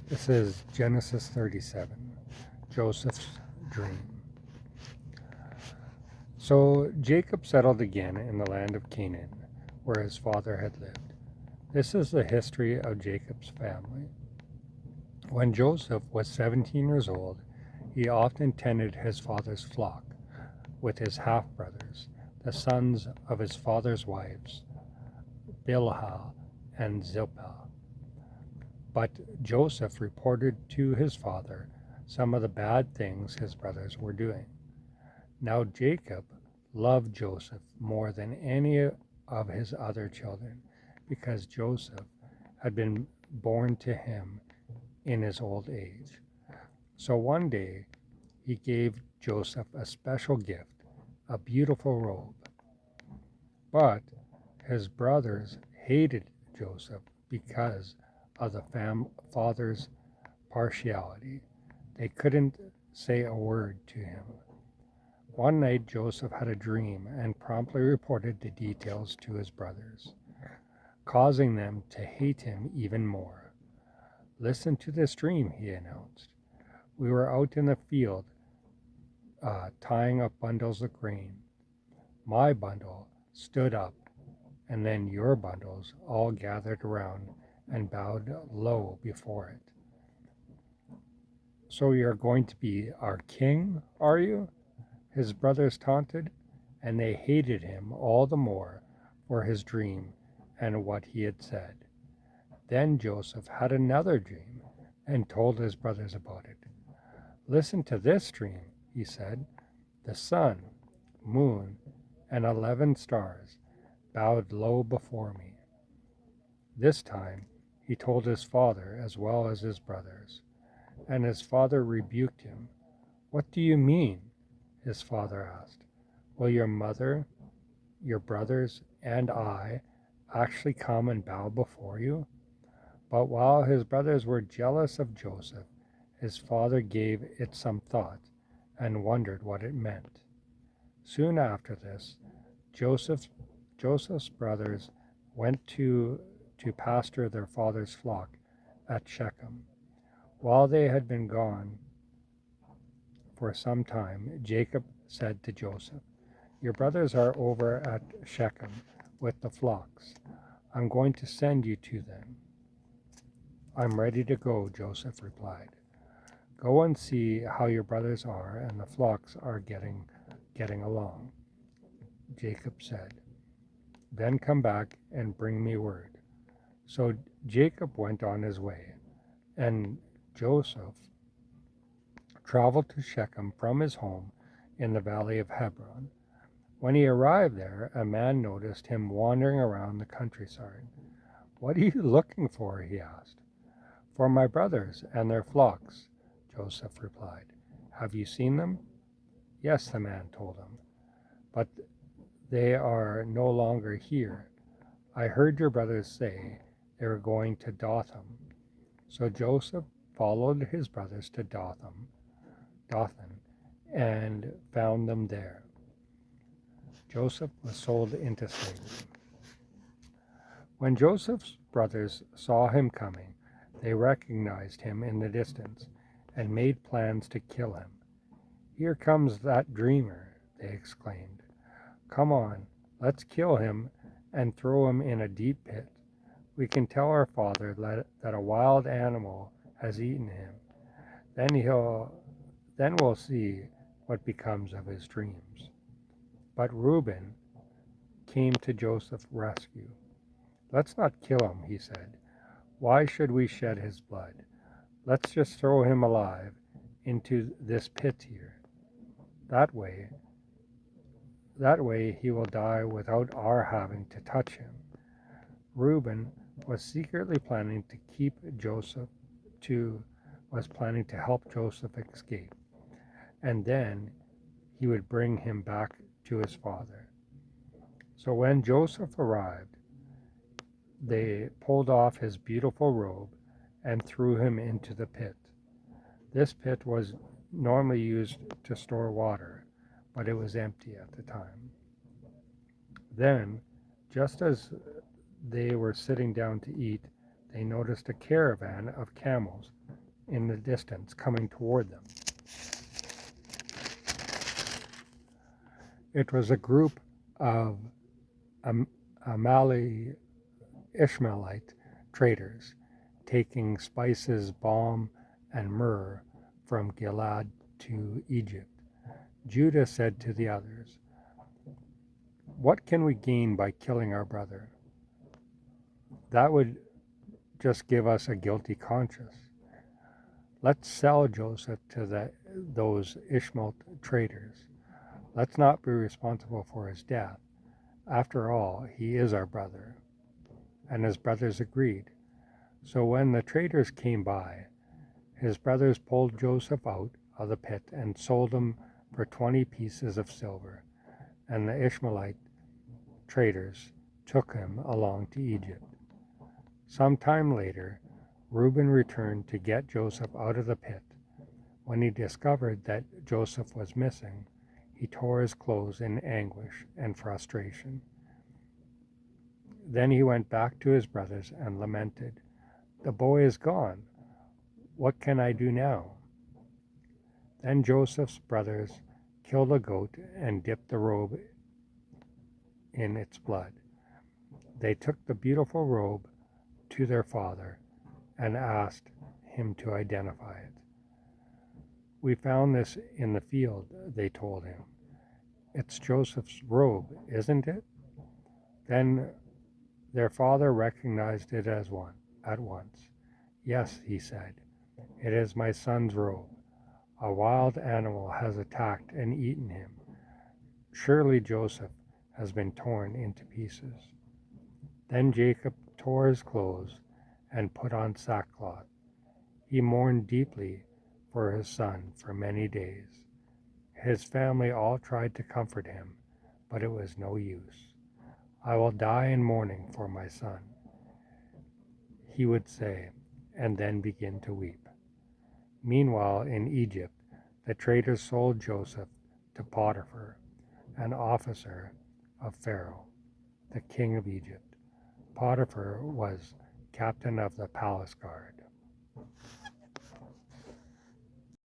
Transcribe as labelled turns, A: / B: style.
A: This is Genesis 37, Joseph's dream. So Jacob settled again in the land of Canaan, where his father had lived. This is the history of Jacob's family. When Joseph was 17 years old, he often tended his father's flock with his half brothers, the sons of his father's wives, Bilhah and Zilpah. But Joseph reported to his father some of the bad things his brothers were doing. Now Jacob loved Joseph more than any of his other children, because Joseph had been born to him in his old age. So one day he gave Joseph a special gift, a beautiful robe. But his brothers hated Joseph because of the father's partiality. They couldn't say a word to him. One night Joseph had a dream and promptly reported the details to his brothers, causing them to hate him even more. Listen to this dream, he announced. We were out in the field tying up bundles of grain. My bundle stood up, and then your bundles all gathered around and bowed low before it. So you're going to be our king, are you? His brothers taunted, and they hated him all the more for his dream and what he had said. Then Joseph had another dream and told his brothers about it. Listen to this dream, he said. The sun, moon, and 11 stars bowed low before me. This time he told his father as well as his brothers, and his father rebuked him. What do you mean? His father asked. Will your mother, your brothers, and I actually come and bow before you? But while his brothers were jealous of Joseph, his father gave it some thought and wondered what it meant. Soon after this, Joseph, Joseph's brothers went to pasture their father's flock at Shechem. While they had been gone for some time, Jacob said to Joseph, Your brothers are over at Shechem with the flocks. I'm going to send you to them. I'm ready to go, Joseph replied. Go and see how your brothers are and the flocks are getting along, Jacob said. Then come back and bring me word. So Jacob went on his way, and Joseph traveled to Shechem from his home in the valley of Hebron. When he arrived there, a man noticed him wandering around the countryside. What are you looking for? He asked. For my brothers and their flocks, Joseph replied. Have you seen them? Yes, the man told him, but they are no longer here. I heard your brothers say they were going to Dothan. So Joseph followed his brothers to Dothan, and found them there. Joseph was sold into slavery. When Joseph's brothers saw him coming, they recognized him in the distance and made plans to kill him. Here comes that dreamer, they exclaimed. Come on, let's kill him and throw him in a deep pit. We can tell our father that a wild animal has eaten him. Then we'll see what becomes of his dreams. But Reuben came to Joseph's rescue. Let's not kill him, he said. Why should we shed his blood? Let's just throw him alive into this pit here. That way, that way he will die without our having to touch him. Reuben was secretly planning to keep Joseph to was planning to help Joseph escape, and then he would bring him back to his father. So when Joseph arrived, they pulled off his beautiful robe and threw him into the pit. This pit was normally used to store water, but it was empty at the time. Then, just as they were sitting down to eat, they noticed a caravan of camels in the distance coming toward them. It was a group of Ishmaelite traders taking spices, balm, and myrrh from Gilead to Egypt. Judah said to the others, "What can we gain by killing our brother? That would just give us a guilty conscience. Let's sell Joseph to those Ishmael traders. Let's not be responsible for his death. After all, he is our brother." And his brothers agreed. So when the traders came by, his brothers pulled Joseph out of the pit and sold him for 20 pieces of silver, and the Ishmaelite traders took him along to Egypt. Some time later, Reuben returned to get Joseph out of the pit. When he discovered that Joseph was missing, he tore his clothes in anguish and frustration. Then he went back to his brothers and lamented, "The boy is gone. What can I do now?" Then Joseph's brothers killed a goat and dipped the robe in its blood. They took the beautiful robe to their father and asked him to identify it. "We found this in the field," they told him. "It's Joseph's robe, isn't it?" Then their father recognized it at once. "Yes," he said, "it is my son's robe. A wild animal has attacked and eaten him. Surely Joseph has been torn into pieces." Then Jacob tore his clothes and put on sackcloth. He mourned deeply for his son for many days. His family all tried to comfort him, but it was no use. "I will die in mourning for my son," he would say, and then begin to weep. Meanwhile, in Egypt, the traders sold Joseph to Potiphar, an officer of Pharaoh, the king of Egypt. Potiphar was captain of the palace guard.